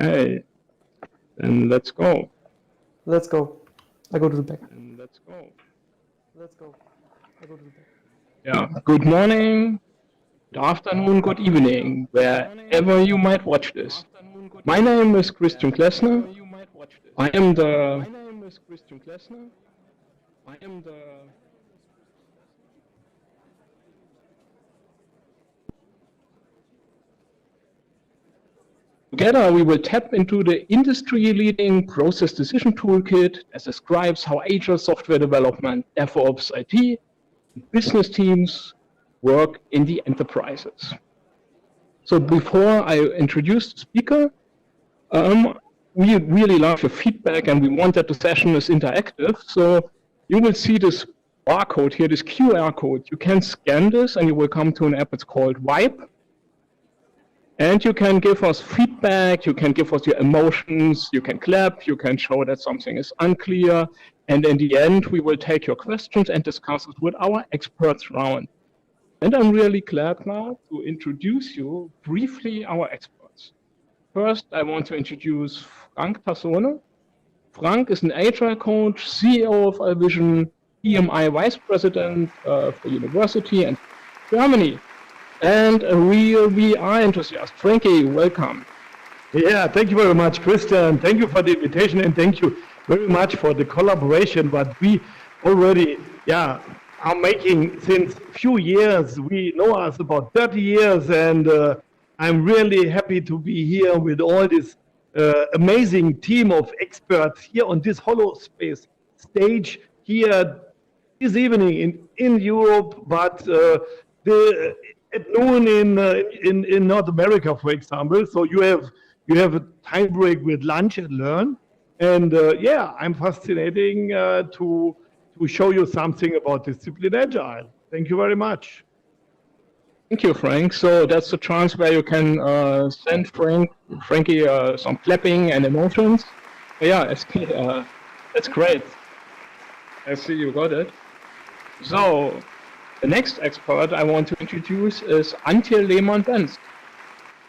Okay, then let's go. Let's go. I go to the back. And let's go. Let's go. I go to the back. Yeah. Good morning, good afternoon, good evening, wherever you might watch this. My name is Christian Klessner. I am the Together, we will tap into the industry-leading process decision toolkit that describes how agile software development, DevOps, IT, and business teams work in the enterprises. So before I introduce the speaker, we really love your feedback and we want that the session is interactive. So you will see this barcode here, this QR code. You can scan this and you will come to an app. It's called Vibe. And you can give us feedback, you can give us your emotions, you can clap, you can show that something is unclear. And in the end, we will take your questions and discuss it with our experts round. And I'm really glad now to introduce you briefly our experts. First, I want to introduce Frank Tassone. Frank is an Agile coach, CEO of ALVISSION, PMI Vice President for University and Germany. And a real VR enthusiast. Frankie, welcome. Yeah, thank you very much, Christian. Thank you for the invitation and thank you very much for the collaboration that we already are making since few years. We know us about 30 years and I'm really happy to be here with all this amazing team of experts here on this hollow space stage here this evening in Europe, but at noon in North America, for example. So you have a time break with lunch and learn, and I'm fascinating to show you something about Disciplined Agile. Thank you very much. Thank you, Frank. So that's the chance where you can send Frankie some clapping and emotions. Yeah, that's great. I see you got it. So the next expert I want to introduce is Antje Lehmann-Benz.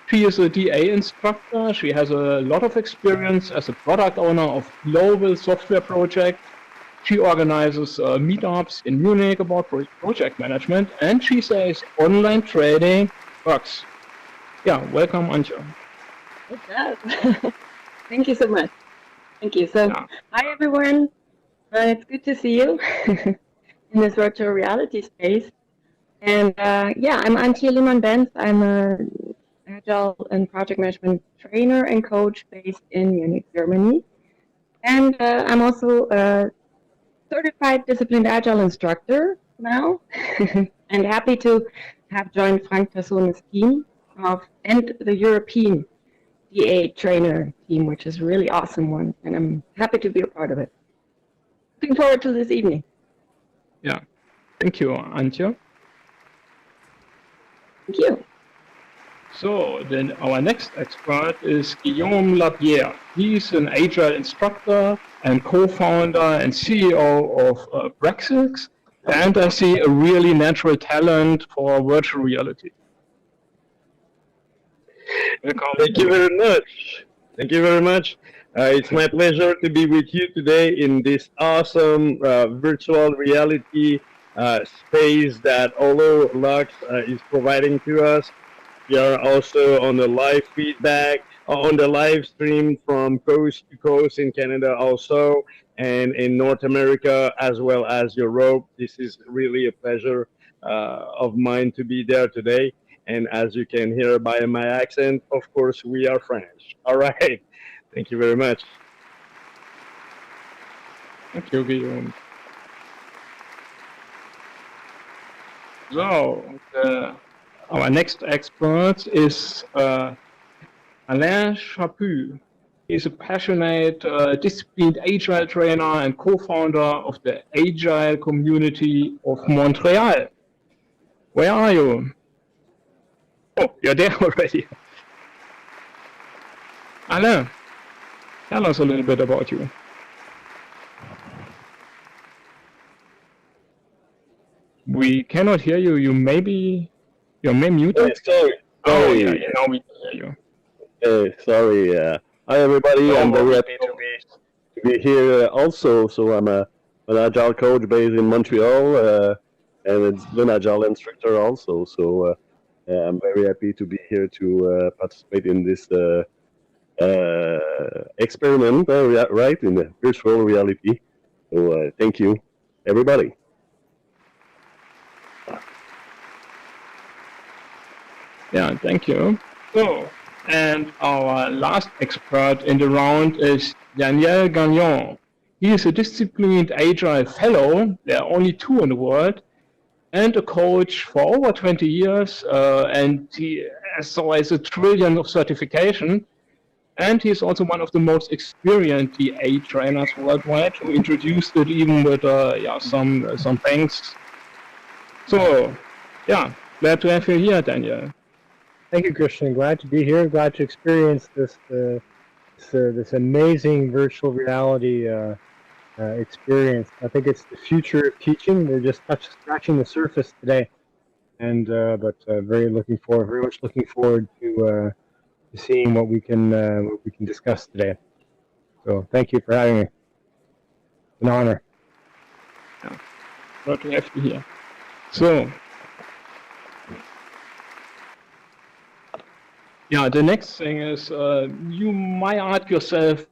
She is a DA instructor. She has a lot of experience as a product owner of global software projects. She organizes meetups in Munich about project management, and she says online training works. Yeah, welcome, Antje. It does. Thank you so much. Thank you. So, Hi everyone. It's good to see you. In this virtual reality space. And I'm Antje Lehmann-Benz. I'm an Agile and project management trainer and coach based in Munich, Germany. And I'm also a certified Disciplined Agile instructor now. And happy to have joined Frank Tassone's team and the European DA trainer team, which is a really awesome one. And I'm happy to be a part of it. Looking forward to this evening. Yeah, thank you, Antje. Thank you. So then our next expert is Guillaume Lapierre. He's an Agile instructor and co-founder and CEO of PRAGSIX. And I see a really natural talent for virtual reality. Thank you very much. Thank you very much. It's my pleasure to be with you today in this awesome virtual reality space that HoloLux is providing to us. We are also on the live feedback, on the live stream from coast to coast in Canada also, and in North America as well as Europe. This is really a pleasure of mine to be there today. And as you can hear by my accent, of course, we are French. All right. Thank you very much. Thank you, Guillaume. So, our next expert is Alain Chaput. He's a passionate, disciplined Agile trainer and co-founder of the Agile community of Montreal. Where are you? Oh, you're there already. Alain, tell us a little bit about you. We cannot hear you. You may muted. Sorry. Oh, yeah, now we can hear you. Sorry. Hi everybody, I'm very Hello. happy to be here also. So I'm an Agile coach based in Montreal, and it's an Agile instructor also. So I'm very happy to be here to participate in this experiment, right, in the virtual reality. So thank you, everybody. Yeah, thank you. So, and our last expert in the round is Gagnon. He is a Disciplined Agile Fellow, there are only 2 in the world, and a coach for over 20 years, and he has always a trillion of certification. And he's also one of the most experienced DA trainers worldwide, who introduced it even with some banks. So, yeah, glad to have you here, Daniel. Thank you, Christian. Glad to be here. Glad to experience this amazing virtual reality experience. I think it's the future of teaching. We're just scratching the surface today, and but very much looking forward to seeing what we can discuss today. So thank you for having me. It's an honor. Yeah, glad to have you here. So. Yeah, the next thing is, you might ask yourself,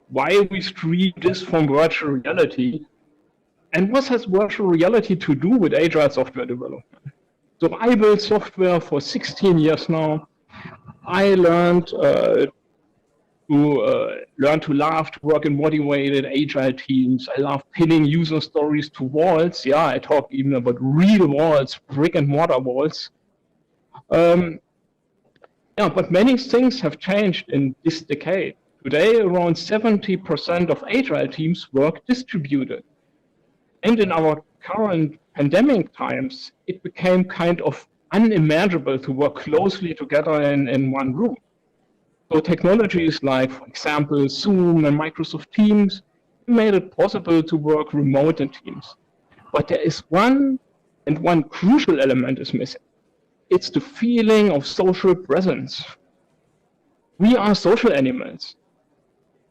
why we stream this from virtual reality? And what has virtual reality to do with agile software development? So I build software for 16 years now. I learned to laugh, to work in motivated agile teams. I love pinning user stories to walls. Yeah, I talk even about real walls, brick and mortar walls. Yeah, but many things have changed in this decade. Today, around 70% of agile teams work distributed. And in our current pandemic times, it became kind of unimaginable to work closely together in one room. So technologies like, for example, Zoom and Microsoft Teams made it possible to work remote in teams. But there is one crucial element is missing. It's the feeling of social presence. We are social animals.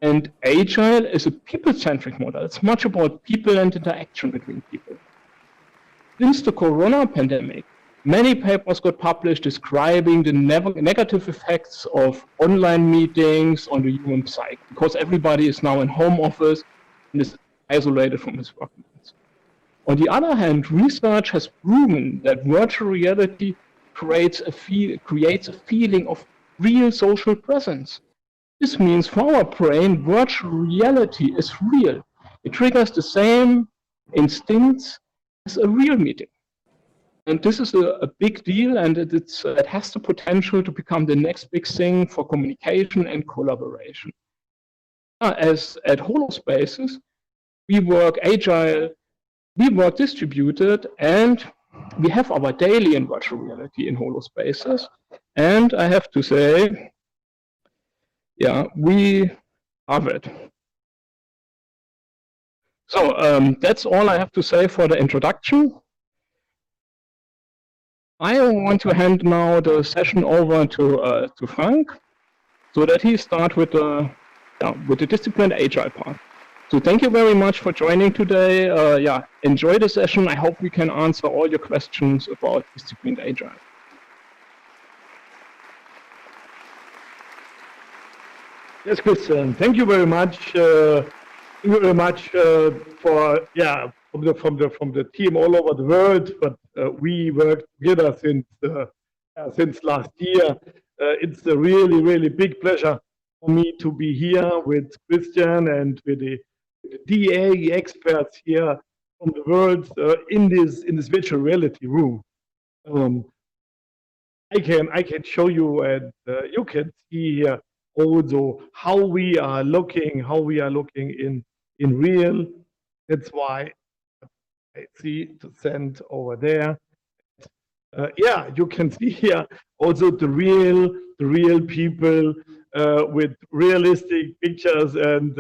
And Agile is a people-centric model. It's much about people and interaction between people. Since the corona pandemic, many papers got published describing the negative effects of online meetings on the human psyche, because everybody is now in home office and is isolated from his workmates. On the other hand, research has proven that virtual reality creates a feeling of real social presence. This means for our brain, virtual reality is real. It triggers the same instincts as a real meeting. And this is a big deal, and it has the potential to become the next big thing for communication and collaboration. As at HoloSpaces, we work agile, we work distributed, and we have our daily in virtual reality in HoloSpaces. And I have to say, yeah, we love it. So that's all I have to say for the introduction. I want to hand now the session over to Frank, so that he starts with the Disciplined Agile part. So thank you very much for joining today. Enjoy the session. I hope we can answer all your questions about Disciplined Agile. Yes, Christian, thank you very much. Thank you very much for from the team all over the world. But we worked together since last year. It's a really big pleasure for me to be here with Christian and with the DA experts here from the world in this virtual reality room. I can show you, and you can see here also how we are looking in real. That's why I see to send over there. You can see here also the real people with realistic pictures, and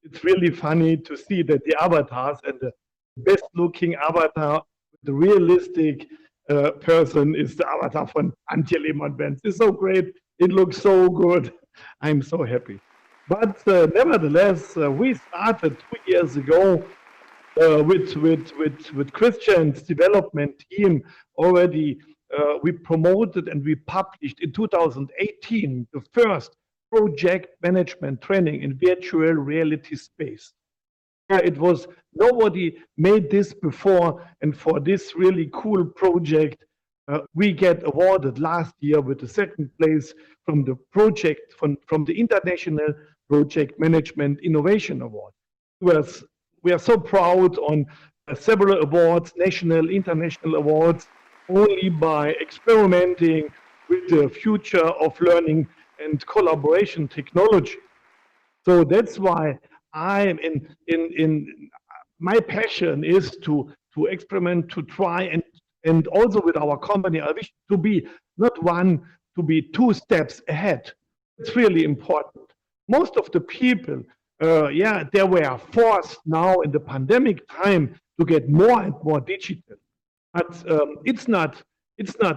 it's really funny to see that the avatars and the best looking avatar, the realistic person, is the avatar from Antje Lehmann-Benz. It's so great. It looks so good. I'm so happy. But nevertheless, we started 2 years ago with Christian's development team already. We promoted and we published in 2018 the first project management training in virtual reality space. It was, nobody made this before, and for this really cool project, we get awarded last year with the second place from the project, from the International Project Management Innovation Award. We are so proud on several awards, national, international awards, only by experimenting with the future of learning and collaboration technology. So that's why I'm in my passion is to experiment, to try, and also with our company, I wish to be not one, to be 2 steps ahead. It's really important. Most of the people, they were forced now in the pandemic time to get more and more digital. But it's not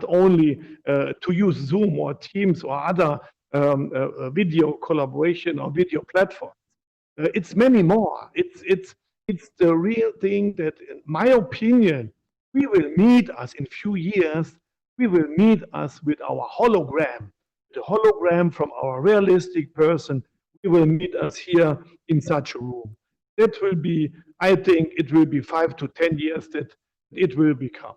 only to use Zoom or Teams or other video collaboration or video platforms. It's many more. It's the real thing that, in my opinion, we will meet us in few years. We will meet us with our hologram, the hologram from our realistic person. We will meet us here in such a room. That will be, I think, it will be 5 to 10 years that it will become.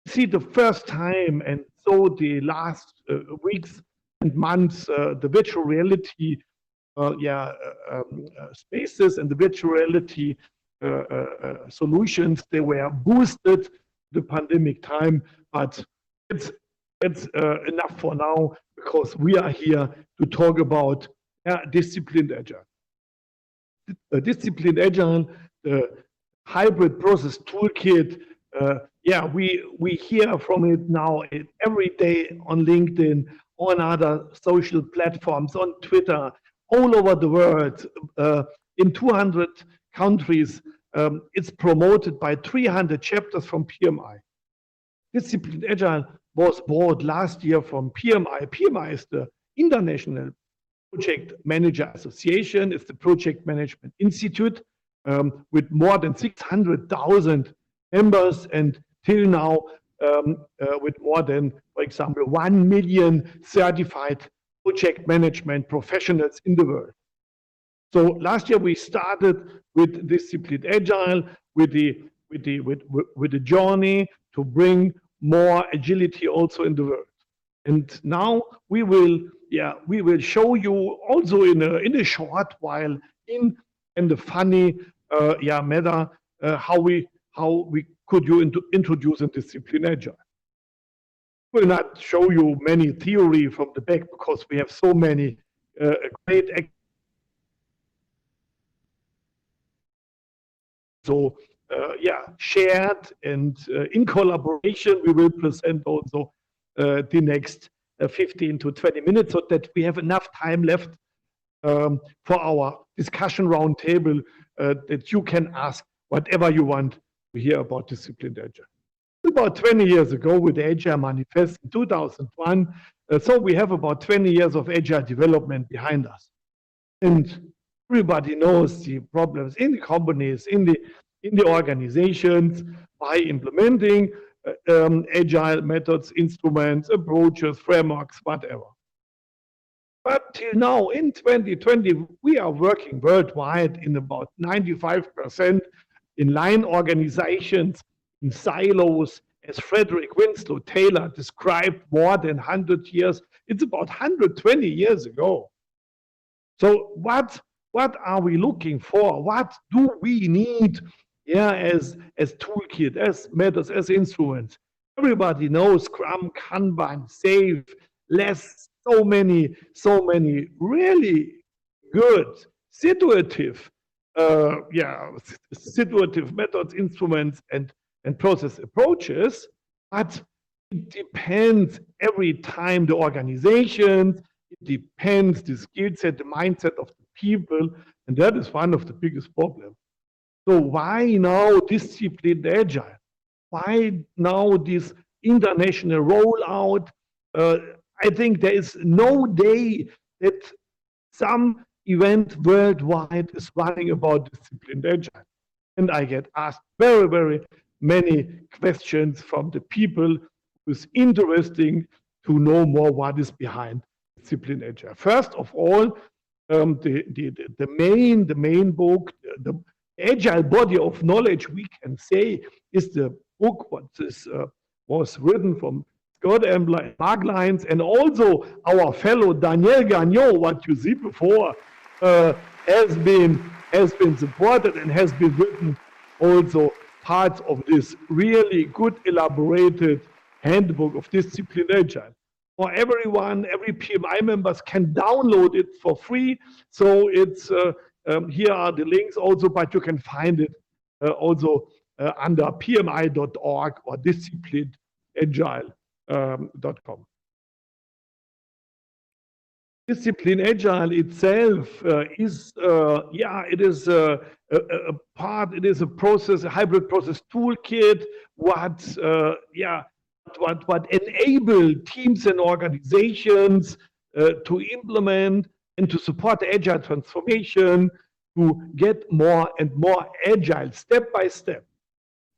See, the first time, and so the last weeks and months, the virtual reality spaces and the virtual reality solutions, they were boosted the pandemic time, but it's enough for now, because we are here to talk about disciplined agile. Disciplined agile, the hybrid process toolkit. We hear from it now every day on LinkedIn, on other social platforms, on Twitter, all over the world, in 200 countries. It's promoted by 300 chapters from PMI. Disciplined Agile was bought last year from PMI. PMI is the International Project Manager Association. It's the Project Management Institute with more than 600,000 members, and till now with more than, for example, 1 million certified project management professionals in the world. So last year we started with Disciplined Agile, with the journey to bring more agility also in the world. And now we will show you also in a short while in the funny manner how we could introduce a Disciplined Agile. I will not show you many theory from the back, because we have so many great. So shared and in collaboration, we will present also the next 15 to 20 minutes, so that we have enough time left for our discussion roundtable, that you can ask whatever you want to hear about Disciplined Agile. About 20 years ago, with the Agile Manifest in 2001, so we have about 20 years of Agile development behind us. And everybody knows the problems in the companies, in the organizations, by implementing Agile methods, instruments, approaches, frameworks, whatever. But till now, in 2020, we are working worldwide in about 95% in line organizations, in silos, as Frederic Winslow Taylor described more than 100 years. It's about 120 years ago. So what are we looking for? What do we need as toolkit, as methods, as instruments? Everybody knows Scrum, Kanban, SAFe, LESS, so many really good situative methods, instruments, and process approaches. But it depends every time the organizations, it depends the skill set, the mindset of the people, and that is one of the biggest problems. So why now Disciplined Agile? Why now this international rollout? I think there is no day that some event worldwide is running about Disciplined Agile. And I get asked very, very many questions from the people who's interesting to know more what is behind Disciplined Agile. First of all, the main book, the Agile body of knowledge, we can say, is the book what this was written from Scott Ambler and Mark Lyons, and also our fellow Daniel Gagnon, what you see before, has been supported and has been written also parts of this really good elaborated handbook of Disciplined Agile. For everyone, every PMI members can download it for free. So it's here are the links also, but you can find it also under pmi.org or disciplinedagile.com. Disciplined Agile itself is, it is a part, it is a process, a hybrid process toolkit, what enable teams and organizations to implement and to support the agile transformation, to get more and more agile step by step.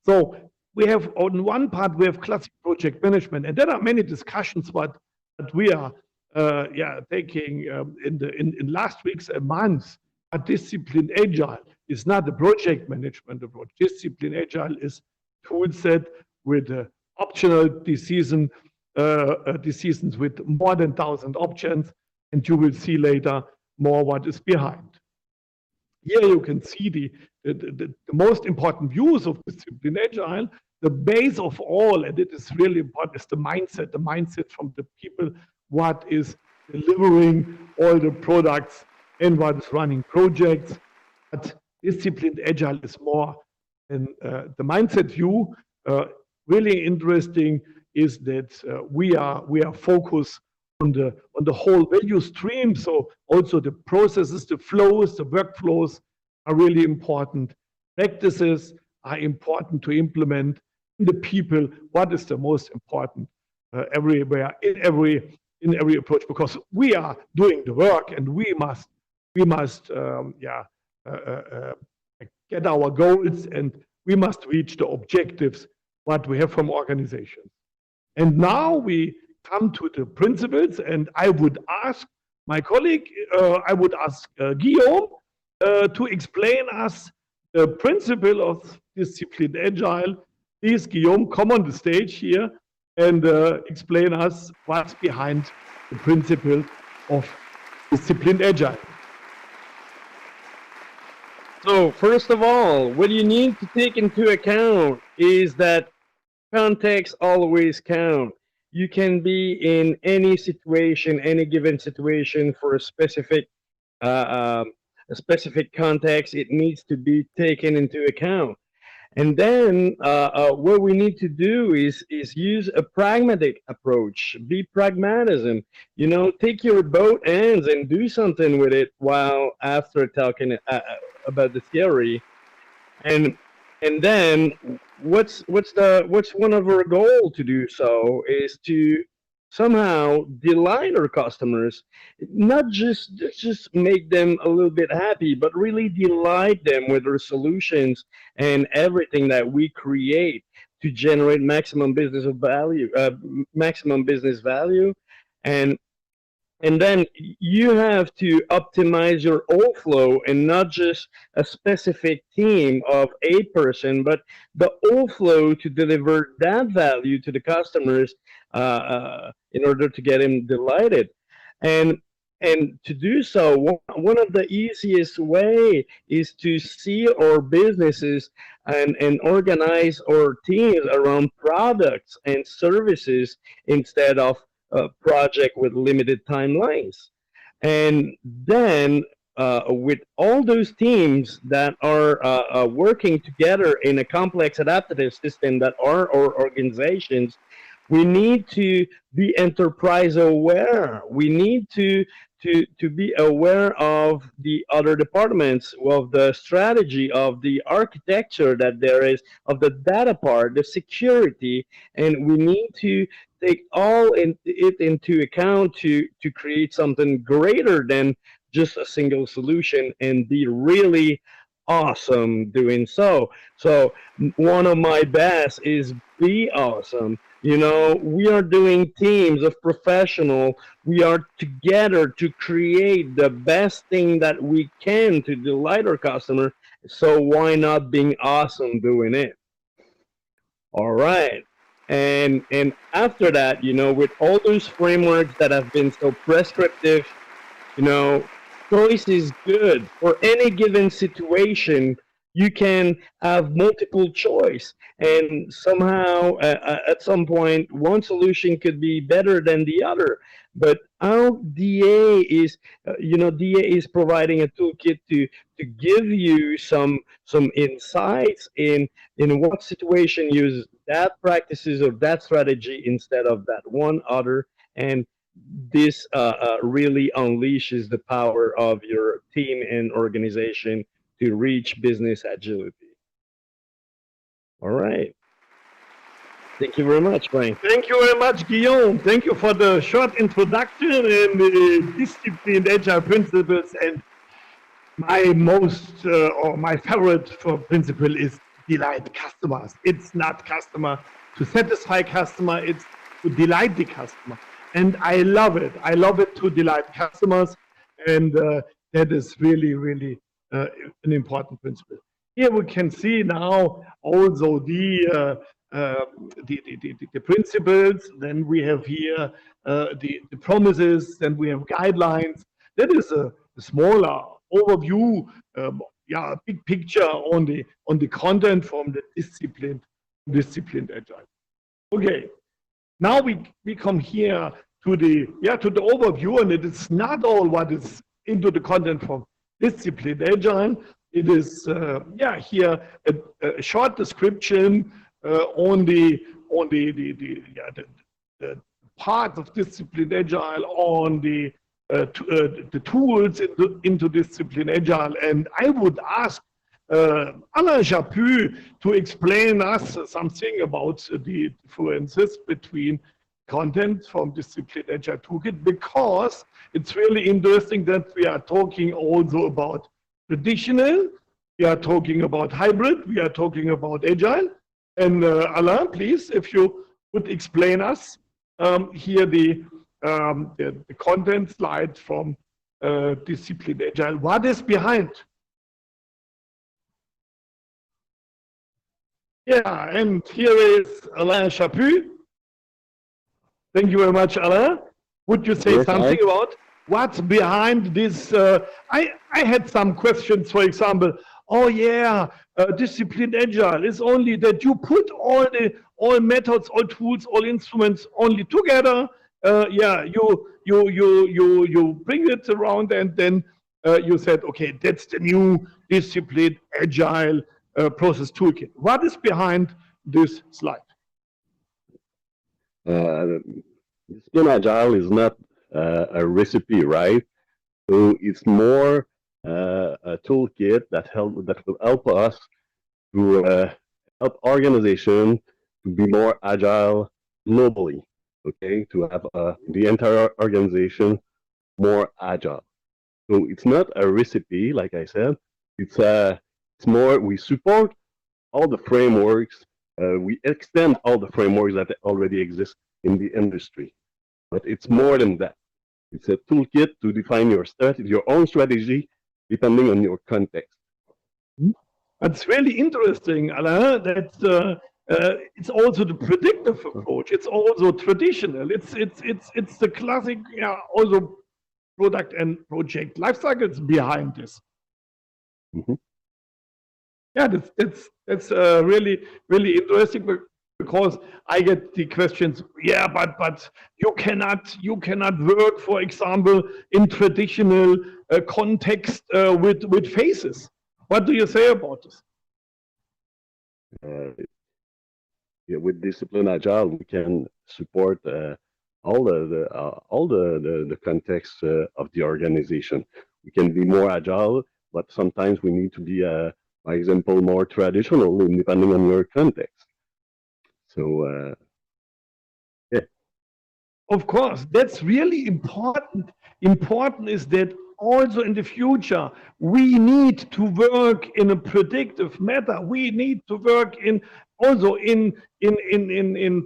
So we have, on one part, we have classic project management, and there are many discussions what we are taking in last weeks and months. But Disciplined Agile is not a project management approach. Disciplined Agile is a tool set with optional decisions with more than 1,000 options, and you will see later more what is behind. Here you can see the most important views of Disciplined Agile. The base of all, and it is really important, is the mindset from the people, what is delivering all the products and what is running projects. But Disciplined Agile is more than the mindset view. Really interesting is that we are focused on the whole value stream. So also the processes, the flows, the workflows are really important. Practices are important to implement. The people, what is the most important everywhere in every approach, because we are doing the work and we must get our goals and we must reach the objectives what we have from organizations. And now we come to the principles, and I would ask my colleague, Guillaume, to explain us the principle of Disciplined Agile. Please, Guillaume, come on the stage here and explain us what's behind the principle of Disciplined Agile. So first of all, what you need to take into account is that context always count. You can be in any situation, any given situation for a specific context. It needs to be taken into account. And then what we need to do is use a pragmatic approach. Be pragmatism. You know, take your both ends and do something with it while after talking about the theory. And then what's one of our goal to do so is to somehow delight our customers, not just make them a little bit happy, but really delight them with our solutions and everything that we create to generate maximum business value. And then you have to optimize your whole flow, and not just a specific team of a person, but the whole flow to deliver that value to the customers in order to get them delighted. And to do so, one of the easiest way is to see our businesses and organize our teams around products and services instead of a project with limited timelines. And then with all those teams that are working together in a complex adaptive system that are our organizations, we need to be enterprise aware. We need to be aware of the other departments, of the strategy, of the architecture that there is, of the data part, the security, and we need to take all it into account to create something greater than just a single solution and be really awesome doing so. So one of my best is be awesome. You know, we are doing teams of professionals. We are together to create the best thing that we can to delight our customer. So why not being awesome doing it? All right. And after that, you know, with all those frameworks that have been so prescriptive, you know, choice is good. For any given situation, you can have multiple choice. And somehow, at some point, one solution could be better than the other. But how DA is, you know, DA is providing a toolkit to give you some insights in what situation use that practices or that strategy instead of that one other. And this really unleashes the power of your team and organization to reach business agility. All right. Thank you very much, Frank. Thank you very much, Guillaume. Thank you for the short introduction and the disciplined agile principles. And my most or my favorite principle is delight customers. It's not customer to satisfy customer, it's to delight the customer. And I love it. I love it to delight customers. And that is really, really an important principle. Here we can see now also the principles. Then we have here the promises. Then we have guidelines. That is a smaller overview, yeah, a big picture on the content from the disciplined agile. Okay, now we come here to the overview, and it is not all what is into the content from disciplined agile. It is here a short description on the part of disciplined agile, on the tools into disciplined agile. And I would ask Alain Chaput to explain us something about the differences between content from Disciplined Agile Toolkit, because it's really interesting that we are talking also about traditional, we are talking about hybrid, we are talking about agile. And Alain, please, if you would explain us here the content slide from Disciplined Agile. What is behind? Yeah, and here is Alain Chaput. Thank you very much, Alain. Would you say something about what's behind this? I had some questions, for example. Oh yeah, Disciplined Agile is only that you put all methods, all tools, all instruments only together. Yeah, you bring it around, and then you said, okay, that's the new Disciplined Agile process toolkit. What is behind this slide? Disciplined Agile is not a recipe, right? So it's more a toolkit that will help us to help organization to be more agile globally. Okay, to have the entire organization more agile. So it's not a recipe, like I said. It's more, we support all the frameworks. We extend all the frameworks that already exist in the industry. But it's more than that. It's a toolkit to define your strategy, your own strategy, depending on your context. It's really interesting, Alain, that it's also the predictive approach. It's also traditional. It's the classic, also product and project life cycles behind this. Mm-hmm. Yeah, that's really interesting, because I get the questions. Yeah, but you cannot work, for example, in traditional context with phases. What do you say about this? Yeah, with Disciplined Agile, we can support all the context of the organization. We can be more agile, but sometimes we need to be, for example, more traditional, depending on your context. So, yeah. Of course, that's really important. Important is that also in the future, we need to work in a predictive manner. We need to work in also in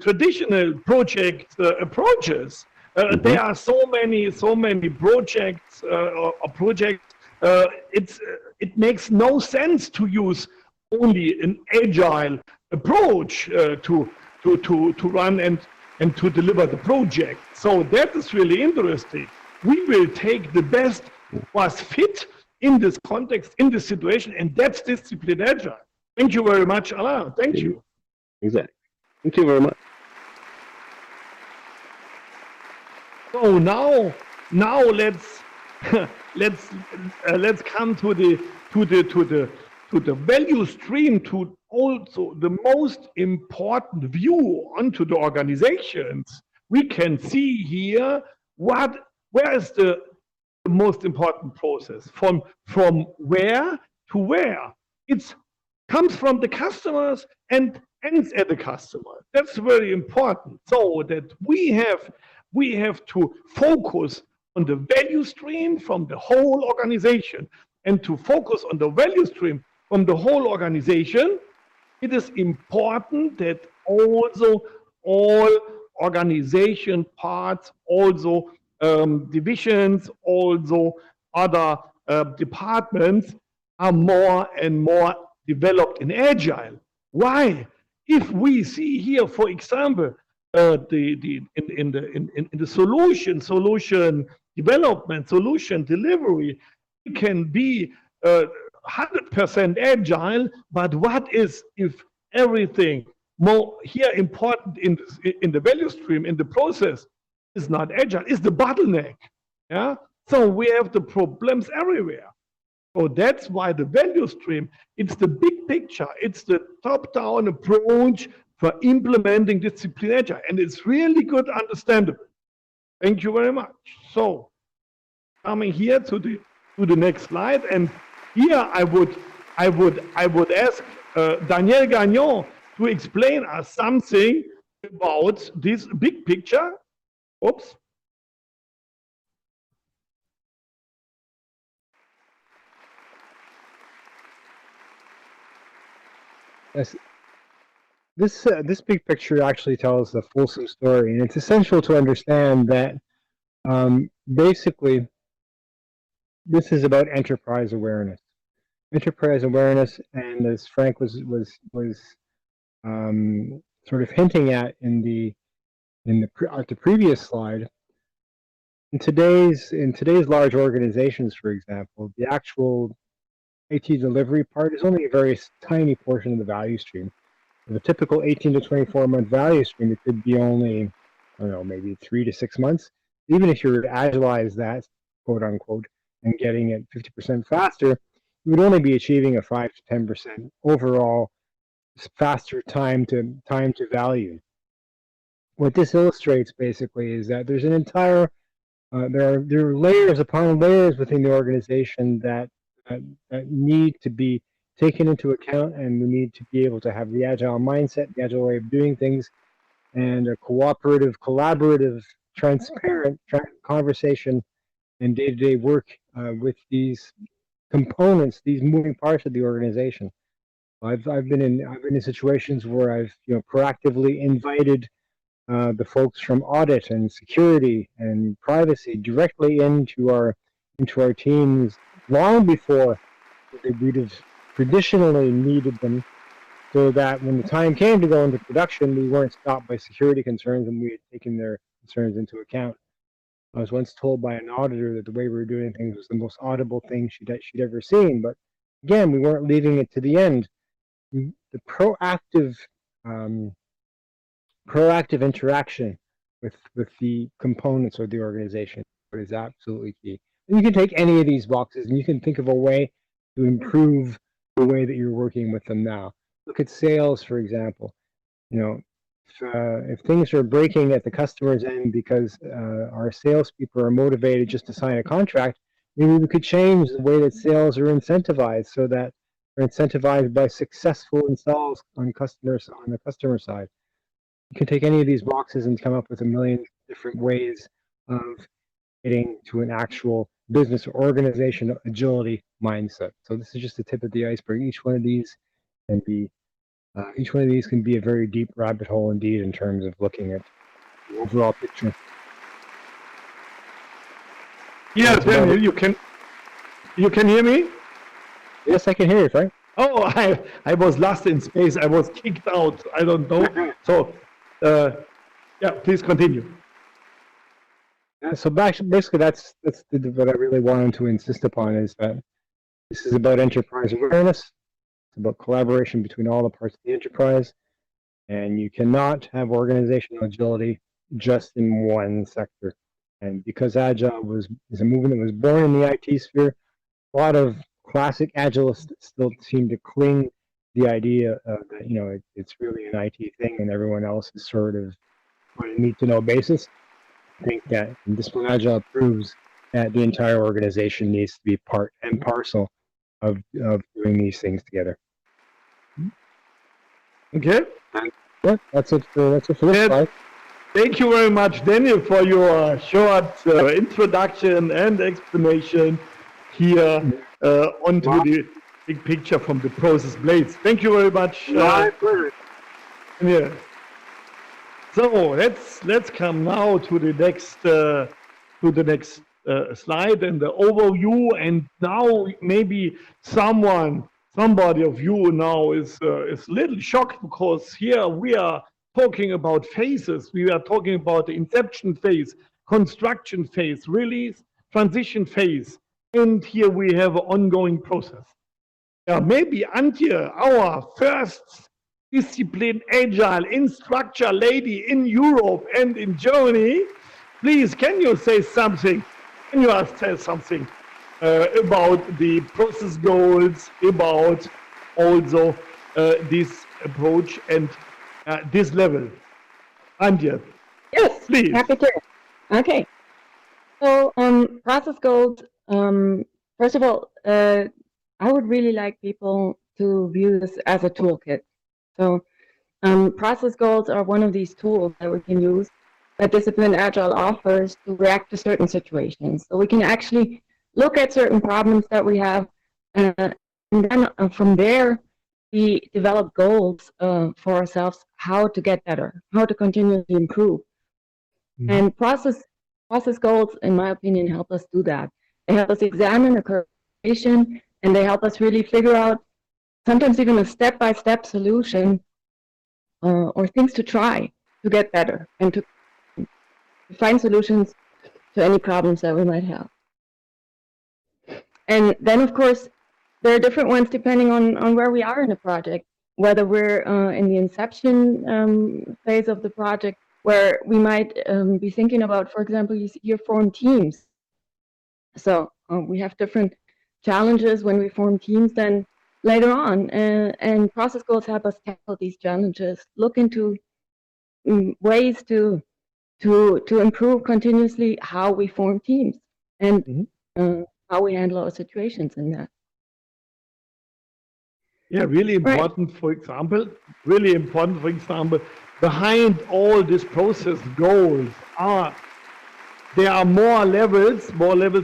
traditional project approaches. There are so many projects or projects. It makes no sense to use only an agile approach to run and to deliver the project. So that is really interesting. We will take the best was fit in this context, in this situation, and that's Disciplined Agile. Thank you very much, Alain. Thank you. Exactly. Thank you very much. So now let's let's come to the value stream, to also the most important view onto the organizations. We can see here where is the most important process, from where to where. It comes from the customers and ends at the customer. That's very important. So that we have to focus on the value stream from the whole organization. And to focus on the value stream from the whole organization, it is important that also all organization parts, also divisions, also other departments are more and more developed in Agile. Why? If we see here, for example, in the solution development, solution delivery, it can be 100% agile, but what is if everything more here important in the value stream, in the process, is not agile, is the bottleneck? Yeah. So we have the problems everywhere. So that's why the value stream, it's the big picture, it's the top-down approach for implementing Disciplined Agile, and it's really good understandable. Thank you very much. So coming here to the next slide, and here I would ask Daniel Gagnon to explain us something about this big picture. Oops. Yes. This big picture actually tells the fulsome story, and it's essential to understand that basically this is about enterprise awareness. Enterprise awareness, and as Frank was sort of hinting at in the previous slide, in today's large organizations, for example, the actual IT delivery part is only a very tiny portion of the value stream. The typical 18 to 24-month value stream, it could be only, I don't know, maybe 3 to 6 months. Even if you were to agilize that, quote unquote, and getting it 50% faster, you would only be achieving a 5 to 10% overall faster time to value. What this illustrates basically is that there's an entire, there are layers upon layers within the organization that need to be taken into account, and we need to be able to have the agile mindset, the agile way of doing things, and a cooperative, collaborative, transparent conversation and day-to-day work with these components, these moving parts of the organization. I've been in situations where I've proactively invited the folks from audit and security and privacy directly into our teams long before we'd have traditionally needed them, so that when the time came to go into production, we weren't stopped by security concerns and we had taken their concerns into account. I was once told by an auditor that the way we were doing things was the most audible thing she'd ever seen, but again, we weren't leaving it to the end. The proactive interaction with the components of the organization is absolutely key. And you can take any of these boxes and you can think of a way to improve the way that you're working with them now. Look at sales, for example. If things are breaking at the customer's end because our salespeople are motivated just to sign a contract, maybe we could change the way that sales are incentivized so that they're incentivized by successful installs on the customer side. You can take any of these boxes and come up with a million different ways of getting to an actual business organization agility mindset. So this is just the tip of the iceberg. Each one of these can be a very deep rabbit hole indeed in terms of looking at the overall picture. Yeah, Daniel, you can hear me? Yes, I can hear you, Frank. Oh, I was lost in space. I was kicked out. I don't know. So, yeah, please continue. So basically, that's what I really wanted to insist upon, is that this is about enterprise awareness. It's about collaboration between all the parts of the enterprise, and you cannot have organizational agility just in one sector. And because Agile is a movement that was born in the IT sphere, a lot of classic Agilists still seem to cling the idea that it's really an IT thing, and everyone else is sort of on a need-to-know basis. I think that Disciplined Agile proves that the entire organization needs to be part and parcel of doing these things together. Okay. Yeah, that's it for this slide. Thank you very much, Daniel, for your short introduction and explanation here onto the big picture from the process blades. Thank you very much. My pleasure. Yeah. So let's come now to the next slide and the overview. And now maybe somebody of you now is a little shocked, because here we are talking about phases. We are talking about the inception phase, construction phase, release, transition phase, and here we have an ongoing process. Yeah, maybe Antje, our first Disciplined Agile instructor lady in Europe and in Germany, please, can you say something? Can you tell something about the process goals, about also this approach and this level? Antje, Yes, please. happy to. Okay. So process goals, first of all, I would really like people to view this as a toolkit. So process goals are one of these tools that we can use that Disciplined Agile offers to react to certain situations. So we can actually look at certain problems that we have, and then from there, we develop goals for ourselves, how to get better, how to continuously improve. Mm-hmm. And process goals, in my opinion, help us do that. They help us examine a current situation, and they help us really figure out sometimes even a step-by-step solution or things to try to get better and to find solutions to any problems that we might have. And then, of course, there are different ones depending on where we are in the project, whether we're in the inception phase of the project, where we might be thinking about, for example, you form teams. So we have different challenges when we form teams then later on, and process goals help us tackle these challenges, look into ways to improve continuously how we form teams and how we handle our situations in that. Yeah, really important, right. For example, behind all these process goals there are more levels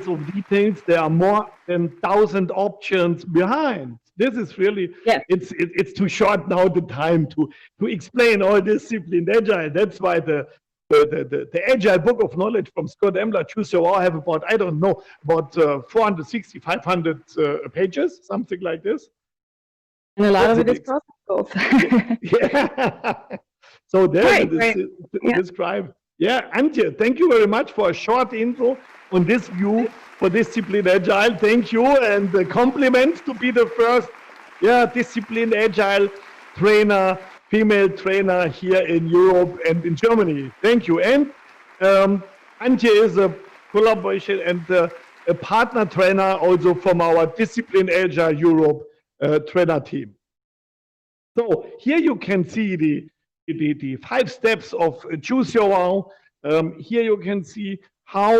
of details. There are more than 1,000 options behind. This is really, it's too short now the time to explain all Disciplined Agile. That's why the Agile Book of Knowledge from Scott Embler, Choose Your Wow, have about, I don't know, about 460, 500 pages, something like this. And a lot of it is process goals. Yeah. So there describe. Yeah, Antje, thank you very much for a short intro on this view for Disciplined Agile. Thank you, and a compliment to be the first Disciplined Agile trainer, female trainer here in Europe and in Germany. Thank you. And Antje is a collaboration and a partner trainer also from our Disciplined Agile Europe trainer team. So here you can see the 5 steps of Choose Your Wow. Here you can see how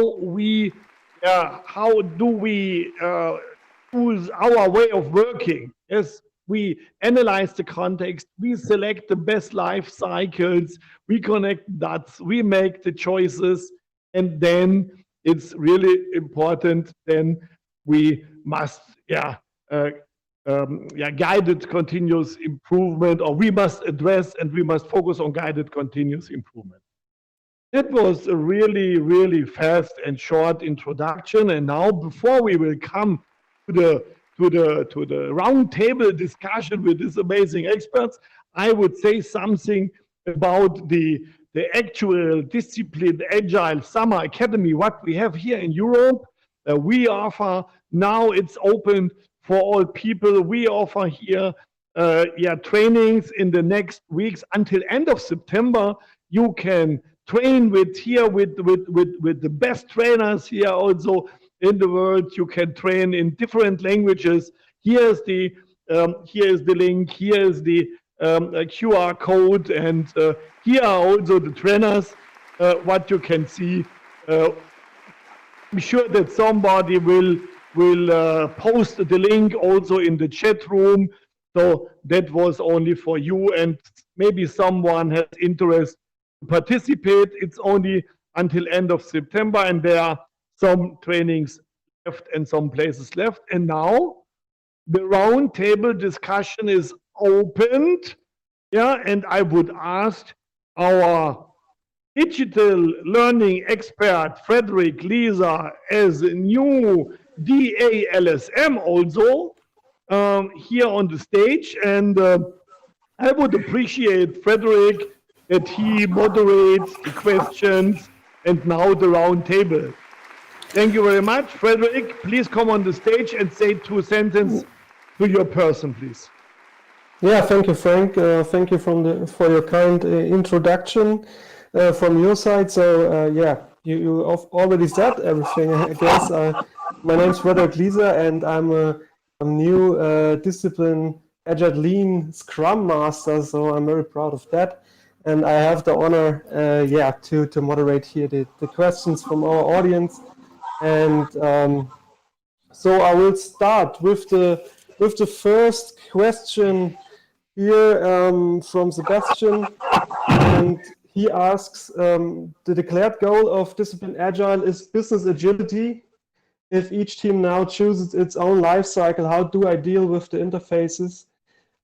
do we use our way of working. Yes, we analyze the context, we select the best life cycles, we connect dots, we make the choices, and then it's really important, then we must, guided continuous improvement, or we must address and we must focus on guided continuous improvement. That was a really, really fast and short introduction. And now, before we will come to the round table discussion with these amazing experts, I would say something about the actual Disciplined Agile Summer Academy, what we have here in Europe. We offer, now it's open for all people. We offer here trainings in the next weeks until end of September. You can train with the best trainers here also in the world. You can train in different languages. Here's the link. Here is the QR code, and here are also the trainers. What you can see. I'm sure that somebody will post the link also in the chat room. So that was only for you, and maybe someone has interest to participate. It's only until end of September, and there are some trainings left and some places left. And now the roundtable discussion is opened. Yeah, and I would ask our digital learning expert, Frederic, Lisa, as a new DALSM also here on the stage. And I would appreciate, Frederic, that he moderates the questions and now the round table. Thank you very much. Frederic, please come on the stage and say 2 sentences to your person, please. Yeah, thank you, Frank. Thank you for your kind introduction from your side. So you already said everything, I guess. My name is Frederic Lisa, and I'm a new Disciplined Agile Lean Scrum Master. So I'm very proud of that, and I have the honor, to moderate here the questions from our audience. And so I will start with the first question here from Sebastian, and he asks, the declared goal of Disciplined Agile is business agility. If each team now chooses its own life cycle, how do I deal with the interfaces?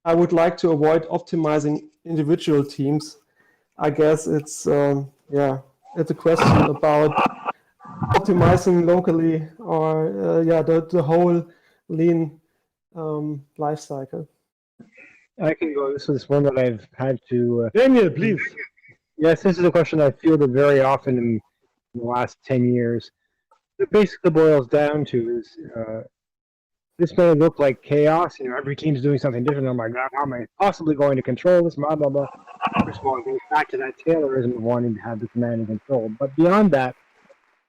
I would like to avoid optimizing individual teams. I guess it's it's a question about optimizing locally, or the whole lean life cycle. I can go. This is one that I've had to. Daniel, please. Yes, this is a question I fielded very often in the last 10 years. It basically boils down to is this may look like chaos. Every team's doing something different. Oh my God, how am I possibly going to control this? Blah blah blah. First of all, it goes back to that Taylorism of wanting to have the command and control. But beyond that,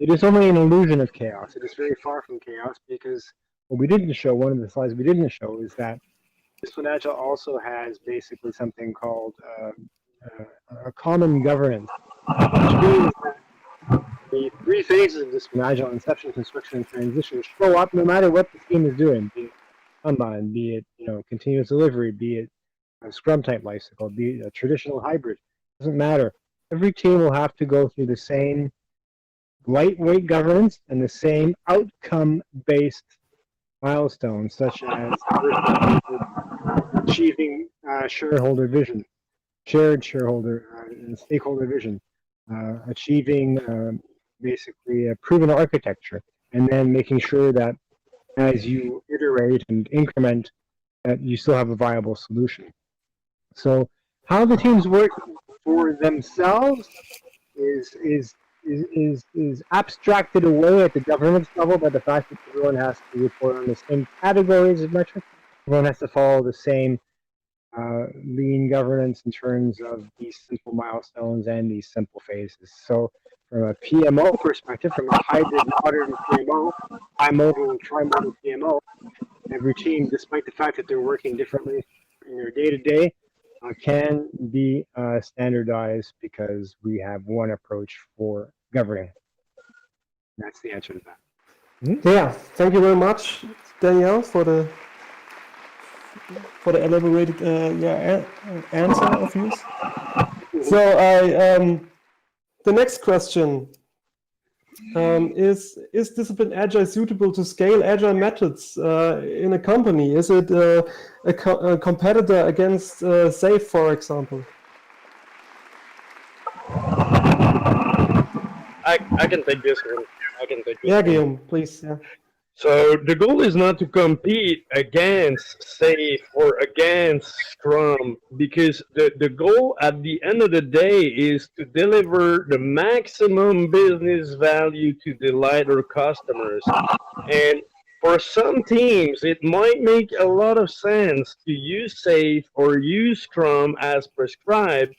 it is only an illusion of chaos. It is very far from chaos, because what we didn't show, one of the slides we didn't show, is that Disciplined Agile also has basically something called a common governance, which means that the 3 phases of Disciplined Agile, inception, construction, and transition, show up no matter what the team is doing, be it Kanban, be it continuous delivery, be it a Scrum type lifecycle, be it a traditional hybrid. It doesn't matter. Every team will have to go through the same lightweight governance and the same outcome-based milestones, such as achieving shareholder vision, shared shareholder and stakeholder vision, achieving basically a proven architecture, and then making sure that as you iterate and increment, that you still have a viable solution. So how the teams work for themselves is abstracted away at the governance level by the fact that everyone has to report on the same categories of metrics. Everyone has to follow the same lean governance in terms of these simple milestones and these simple phases. So from a PMO perspective, from a hybrid modern PMO, bimodal and trimodal PMO, every team, despite the fact that they're working differently in their day-to-day, can be standardized, because we have one approach for governing. That's the answer to that. Yeah, thank you very much, Danielle, for the elaborated answer of yours. So the next question Is Disciplined Agile suitable to scale Agile methods in a company? Is it a competitor against SAFe, for example? I can take this one. Yeah, Guillaume, please. Yeah. So the goal is not to compete against SAFe or against Scrum, because the goal at the end of the day is to deliver the maximum business value to delight our customers. And for some teams, it might make a lot of sense to use SAFe or use Scrum as prescribed.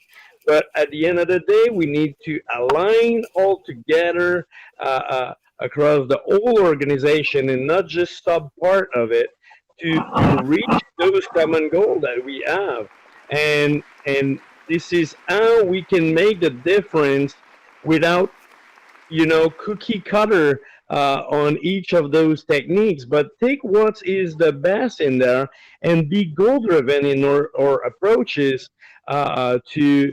But at the end of the day, we need to align all together across the whole organization and not just sub part of it to reach those common goals that we have. And this is how we can make the difference without, cookie cutter on each of those techniques, but take what is the best in there and be goal driven in our approaches to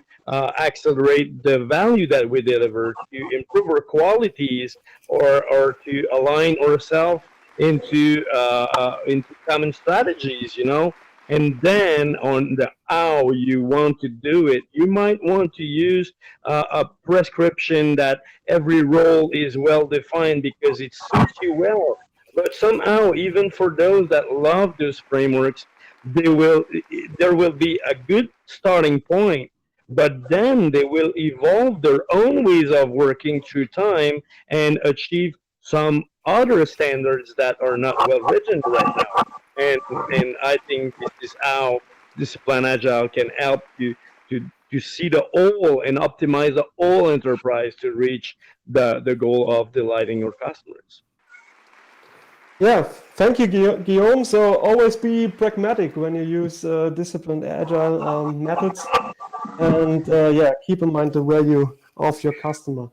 accelerate the value that we deliver, to improve our qualities, or to align ourselves into common strategies, And then on the how you want to do it, you might want to use a prescription that every role is well defined because it suits you well. But somehow, even for those that love those frameworks, there will be a good starting point, but then they will evolve their own ways of working through time and achieve some other standards that are not well written right now. And I think this is how Disciplined Agile can help you to see the whole and optimize the whole enterprise to reach the goal of delighting your customers. Yeah, thank you, Guillaume. So always be pragmatic when you use Disciplined Agile methods, and keep in mind the value of your customer.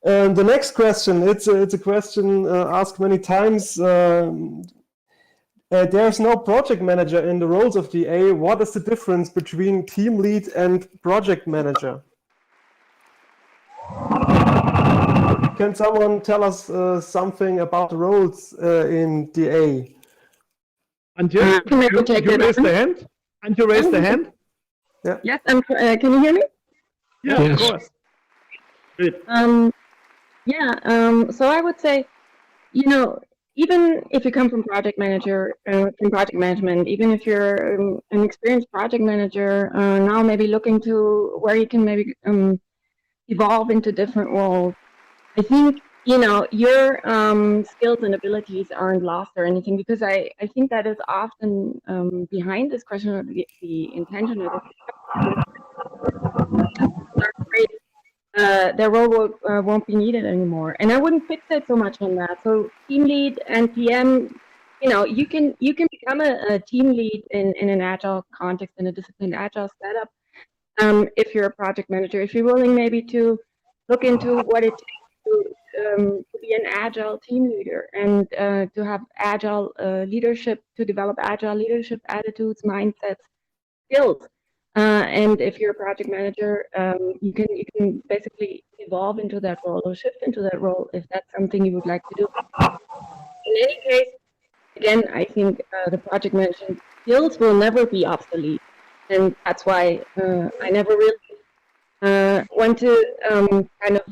And the next question, it's a question asked many times. There's no project manager in the roles of DA. What is the difference between team lead and project manager? Can someone tell us something about the roles in DA? Antje, you raised the hand? Antje raised the hand? Yeah. Yes, can you hear me? Yeah, yes. Of course. Good. So I would say, even if you come from project management, even if you're an experienced project manager, now maybe looking to where you can maybe evolve into different roles, I think, your skills and abilities aren't lost or anything, because I think that is often behind this question of the intention of their role won't be needed anymore. And I wouldn't fixate so much on that. So team lead and PM, you can become a team lead in an agile context, in a disciplined agile setup, if you're a project manager, if you're willing maybe to look into what it takes to be an agile team leader and to have agile leadership, to develop agile leadership attitudes, mindsets, skills. And if you're a project manager, you can basically evolve into that role or shift into that role if that's something you would like to do. In any case, again, I think the project management skills will never be obsolete, and that's why I never really want to kind of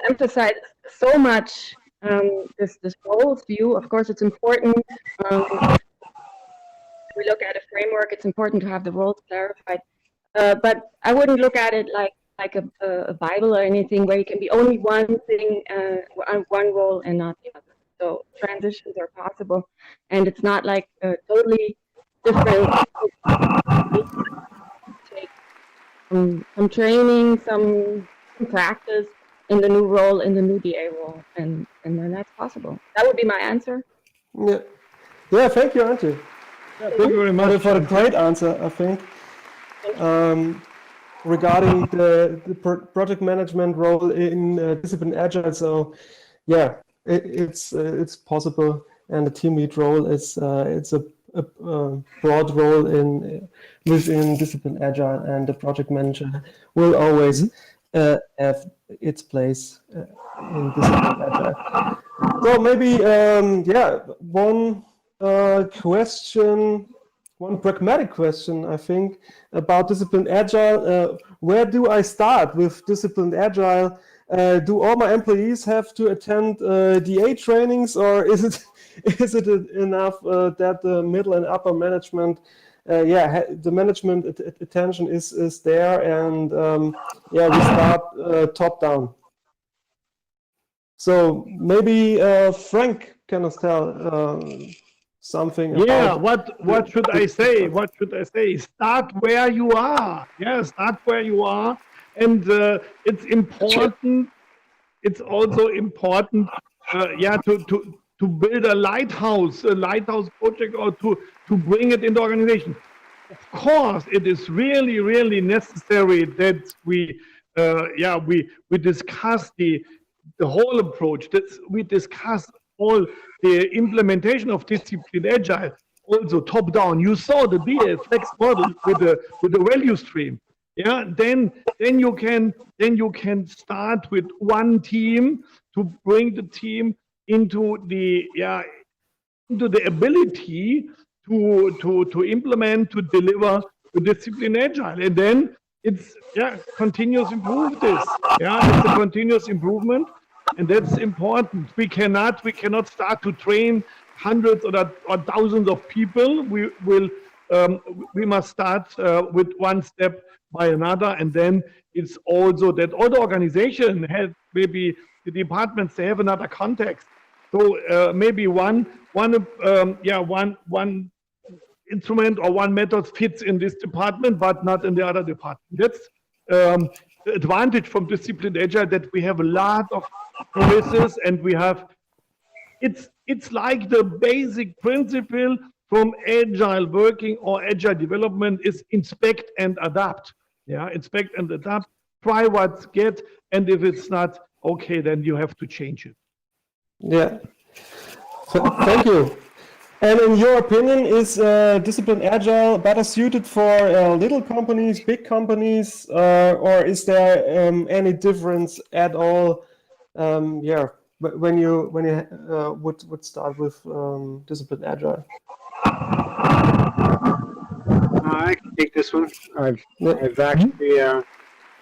emphasize so much this roles view. Of course, it's important. We look at a framework, it's important to have the roles clarified. But I wouldn't look at it like a Bible or anything where you can be only one thing, one role and not the other. So transitions are possible, and it's not like totally different. Take some training, some practice in the new role, in the new DA role, and then that's possible. That would be my answer. Yeah, thank you, Antje. Yeah, thank you very much for a great answer, I think. Regarding the project management role in Disciplined Agile, so yeah, it's possible, and the team lead role is it's a broad role within Disciplined Agile, and the project manager will always have its place in Disciplined Agile. So maybe, yeah, one question, one pragmatic question, I think, about Disciplined Agile. Where do I start with Disciplined Agile? Do all my employees have to attend DA trainings, or is it enough that the middle and upper management, the management attention is there, and yeah, we start top down. So maybe Frank can us tell something. Yeah, about what should I say? What should I say? Start where you are. Yeah, start where you are, and it's important. It's also important, yeah, to build a lighthouse project, or to bring it into organization. Of course, it is really necessary that we discuss the whole approach. That we discuss all the implementation of Disciplined Agile, also top down. You saw the BA flex model with the value stream. Yeah, then you can start with one team to bring the team into the ability to implement, to deliver the Disciplined Agile, and then it's continuous improve this. Yeah, it's a continuous improvement, and that's important. We cannot start to train hundreds or thousands of people. We must start with one step by another, and then it's also that all the organization has, maybe the departments, they have another context. So maybe one instrument or one method fits in this department, but not in the other department. That's the advantage from Disciplined Agile, that we have a lot of services, and we have it's like the basic principle from agile working or agile development is inspect and adapt. Yeah, inspect and adapt. Try what's get, and if it's not okay, then you have to change it. Yeah. Thank you. And in your opinion, is Disciplined Agile better suited for little companies, big companies, or is there any difference at all? Yeah, when you would start with Disciplined Agile. I can take this one. I've actually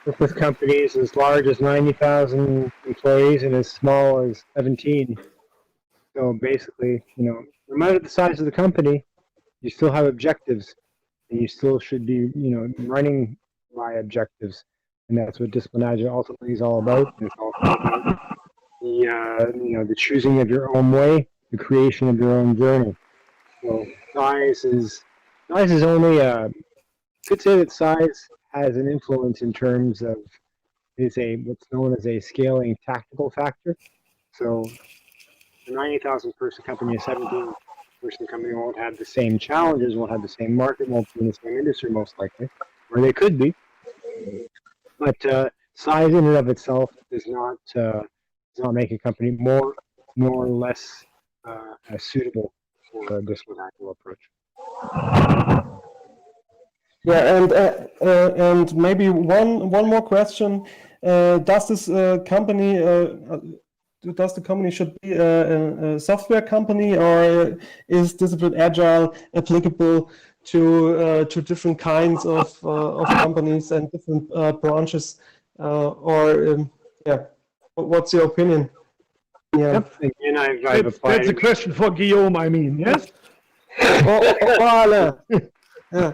worked with companies as large as 90,000 employees and as small as 17. So basically, no matter the size of the company, you still have objectives, and you still should be, running by objectives, and that's what Disciplined Agile ultimately is all about. It's all about the choosing of your own way, the creation of your own journey. So size is only could say that size has an influence in terms of what's known as a scaling tactical factor. So the 90,000 person company, a 17 person company won't have the same challenges, won't have the same market, won't be in the same industry most likely, or they could be. But size in and of itself does not make a company more or less suitable for a Disciplined Agile approach. Yeah, and maybe one more question: does this company does the company should be a software company, or is Disciplined Agile applicable to different kinds of companies and different branches? What's your opinion? Yeah. Yep. Again, I've applied. That's a question for Guillaume, I mean, yes? Alain. Yeah.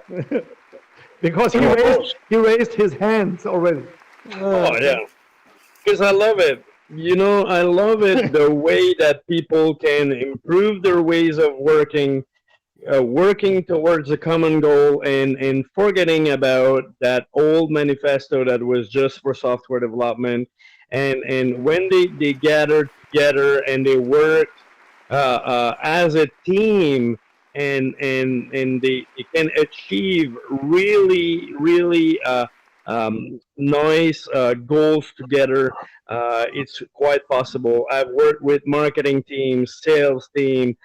Because he raised his hands already. Oh, yeah. Because I love it. I love it, the way that people can improve their ways of working, working towards a common goal, and forgetting about that old manifesto that was just for software development. And when they gather together and they work as a team, and they can achieve really nice goals together, it's quite possible. I've worked with marketing teams, sales team,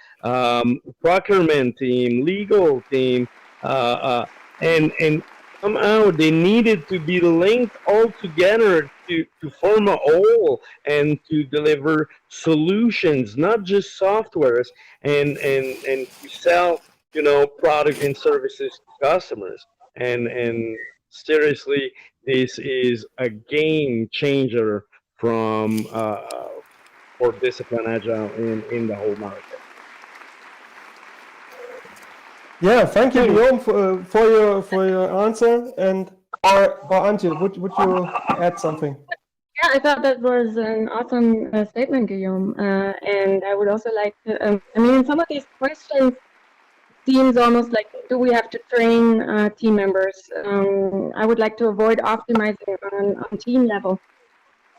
procurement team, legal team, and somehow they needed to be linked all together to form a whole and to deliver solutions, not just softwares, and to sell, product and services to customers. And seriously, this is a game changer from for Disciplined Agile in the whole market. Yeah, thank you, Guillaume, for your answer. And or Antje, would you add something? Yeah, I thought that was an awesome statement, Guillaume. And I would also like to, I mean, some of these questions seems almost like, do we have to train team members? I would like to avoid optimizing on team level.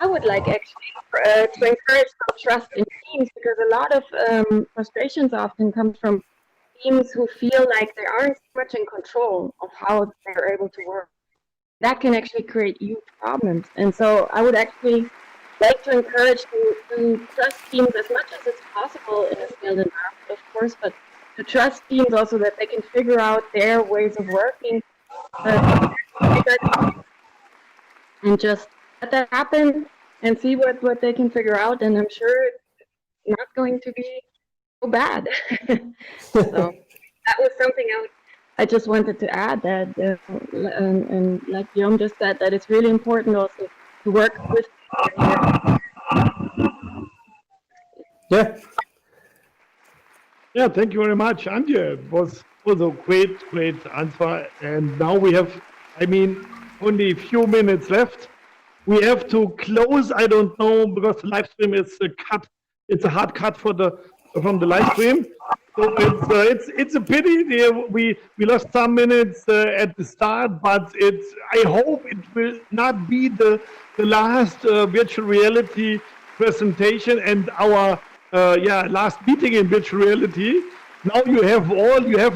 I would like actually to encourage some trust in teams, because a lot of frustrations often come from teams who feel like they aren't so much in control of how they're able to work. That can actually create huge problems. And so I would actually like to encourage to trust teams as much as it's possible in a scaled environment, of course, but to trust teams also that they can figure out their ways of working and just let that happen and see what they can figure out. And I'm sure it's not going to be so bad. So that was something I just wanted to add, that and like Guillaume just said, that it's really important also to work with. Yeah. Yeah, thank you very much, Antje. It was a great answer. And now we have, I mean, only a few minutes left. We have to close. I don't know, because the live stream is a cut. It's a hard cut from the live stream. So it's a pity. We lost some minutes at the start, but I hope it will not be the last virtual reality presentation and our last meeting in virtual reality. Now you have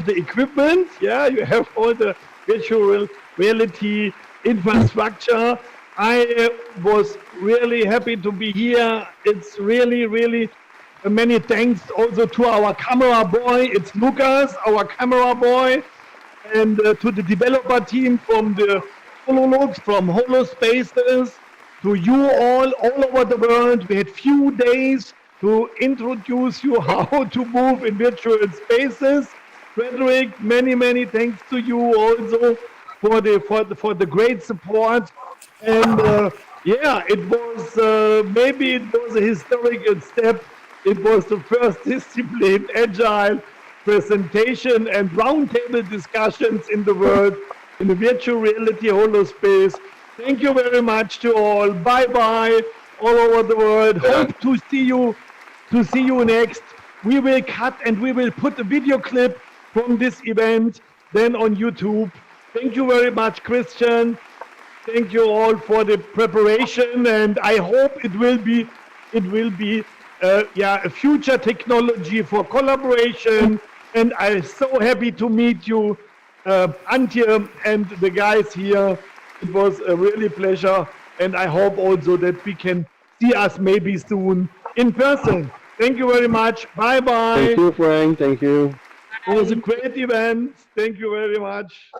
the equipment, you have all the virtual reality infrastructure. I was really happy to be here. It's really many thanks also to our camera boy. It's Lucas, our camera boy, and to the developer team from the HoloLooks, from HoloSpaces, to you all over the world. We had few days to introduce you how to move in virtual spaces. Frederic, many thanks to you also for the great support. And it was maybe it was a historical step. It was the first Disciplined Agile presentation and roundtable discussions in the world in the virtual reality holospace. Thank you very much to all. Bye all over the world. Hope to see you next. We will cut and we will put a video clip from this event then on YouTube. Thank you very much, Christian. Thank you all for the preparation, and I hope it will be a future technology for collaboration. And I'm so happy to meet you, Antje and the guys here. It was a really pleasure, and I hope also that we can see us maybe soon in person. Thank you very much. Bye. Thank you, Frank. Thank you. It was a great event. Thank you very much.